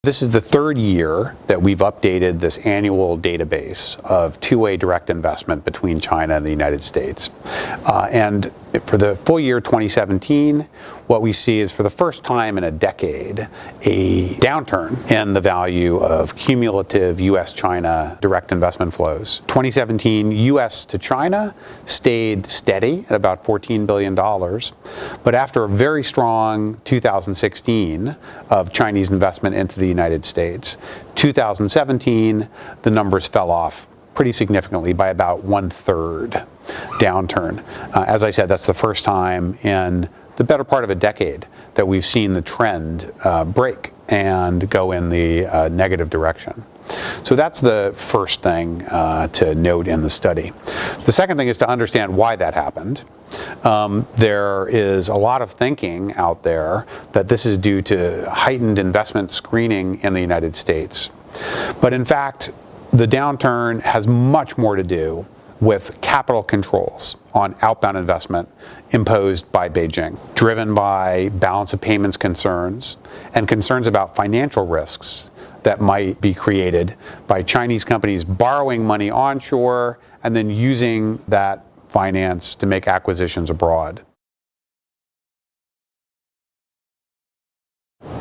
This is the third year that we've updated this annual database of two-way direct investment between China and the United States. And for the full year 2017, what we see is for the first time in a decade, a downturn in the value of cumulative U.S. China direct investment flows. 2017, U.S. to China stayed steady at about $14 billion. But after a very strong 2016 of Chinese investment into the United States, 2017, the numbers fell off pretty significantly by about 1/3 downturn. As I said, that's the first time in the better part of a decade that we've seen the trend break and go in the negative direction. So that's the first thing to note in the study. The second thing is to understand why that happened. There is a lot of thinking out there that this is due to heightened investment screening in the United States. But in fact, the downturn has much more to do with capital controls on outbound investment imposed by Beijing, driven by balance of payments concerns and concerns about financial risks that might be created by Chinese companies borrowing money onshore and then using that finance to make acquisitions abroad.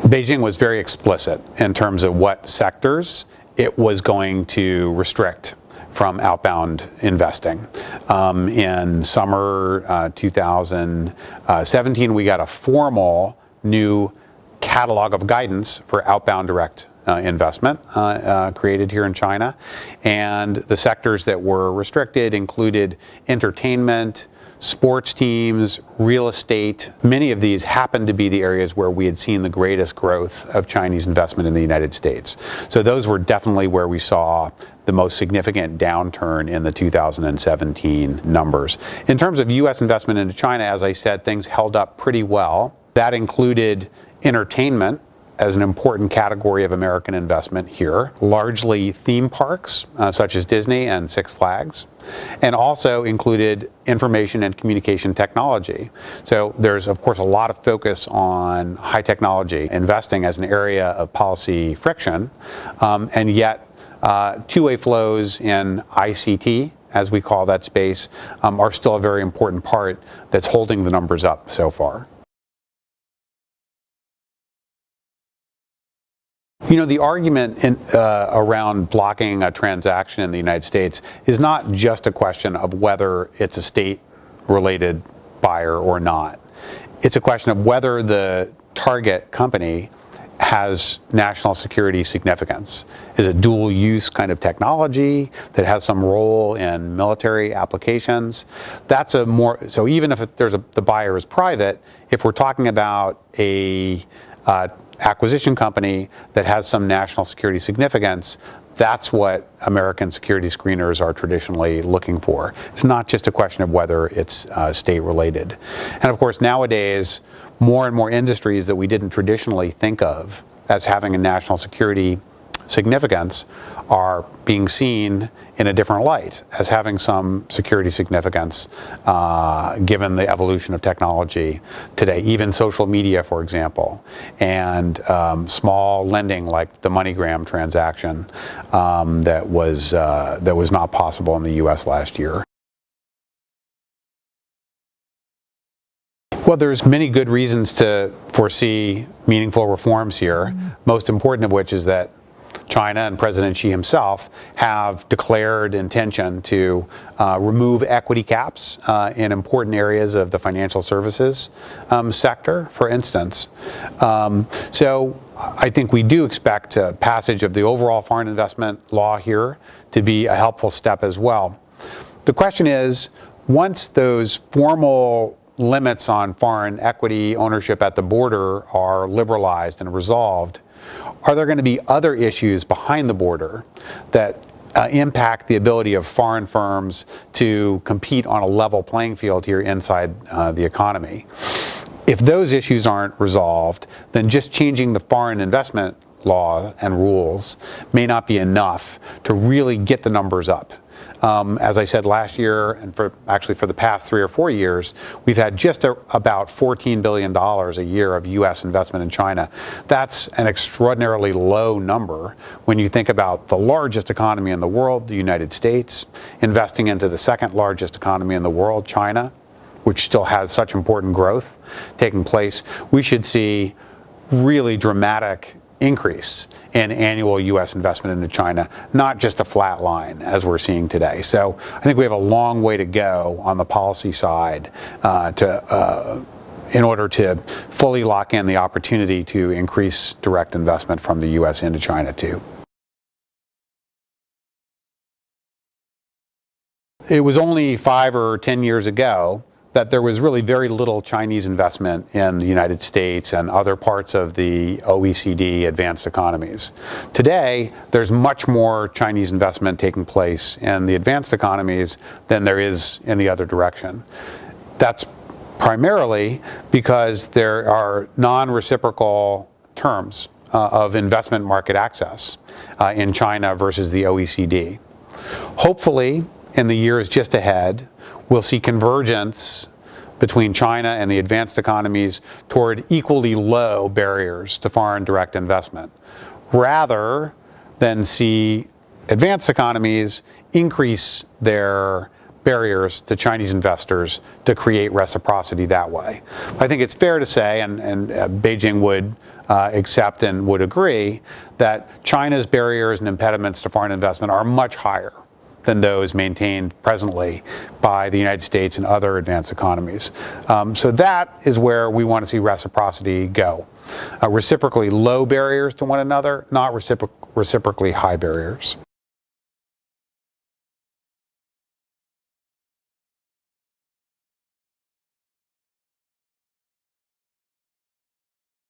Beijing was very explicit in terms of what sectors it was going to restrict from outbound investing. In summer 2017, we got a formal new catalog of guidance for outbound direct investment created here in China. And the sectors that were restricted included entertainment, sports teams, real estate. Many of these happened to be the areas where we had seen the greatest growth of Chinese investment in the United States. So those were definitely where we saw the most significant downturn in the 2017 numbers. In terms of U.S. investment into China, as I said, things held up pretty well. That included entertainment as an important category of American investment here, largely theme parks such as Disney and Six Flags, and also included information and communication technology. So there's, of course, a lot of focus on high technology investing as an area of policy friction, and yet two-way flows in ICT, as we call that space, are still a very important part that's holding the numbers up so far. You know, the argument around blocking a transaction in the United States is not just a question of whether it's a state-related buyer or not. It's a question of whether the target company has national security significance. Is it dual-use kind of technology that has some role in military applications? That's a more, so even if the buyer is private, if we're talking about a acquisition company that has some national security significance, that's what American security screeners are traditionally looking for. It's not just a question of whether it's state-related. And of course, nowadays, more and more industries that we didn't traditionally think of as having a national security significance are being seen in a different light as having some security significance given the evolution of technology today, even social media, for example, and small lending like the MoneyGram transaction that was not possible in the U.S. last year. Well, there's many good reasons to foresee meaningful reforms here, most important of which is that China and President Xi himself have declared intention to remove equity caps in important areas of the financial services sector, for instance. So I think we do expect passage of the overall foreign investment law here to be a helpful step as well. The question is, once those formal limits on foreign equity ownership at the border are liberalized and resolved, are there going to be other issues behind the border that impact the ability of foreign firms to compete on a level playing field here inside the economy? If those issues aren't resolved, then just changing the foreign investment law and rules may not be enough to really get the numbers up. As I said last year, and for the past 3 or 4 years, we've had just about $14 billion a year of U.S. investment in China. That's an extraordinarily low number when you think about the largest economy in the world, the United States, investing into the second largest economy in the world, China, which still has such important growth taking place. We should see really dramatic increase in annual U.S. investment into China, not just a flat line as we're seeing today. So I think we have a long way to go on the policy side in order to fully lock in the opportunity to increase direct investment from the U.S. into China too. It was only 5 or 10 years ago that there was really very little Chinese investment in the United States and other parts of the OECD advanced economies. Today, there's much more Chinese investment taking place in the advanced economies than there is in the other direction. That's primarily because there are non-reciprocal terms of investment market access in China versus the OECD. Hopefully, in the years just ahead, we'll see convergence between China and the advanced economies toward equally low barriers to foreign direct investment, rather than see advanced economies increase their barriers to Chinese investors to create reciprocity that way. I think it's fair to say, and Beijing would accept and would agree, that China's barriers and impediments to foreign investment are much higher than those maintained presently by the United States and other advanced economies. So that is where we want to see reciprocity go. Reciprocally low barriers to one another, not reciprocally high barriers.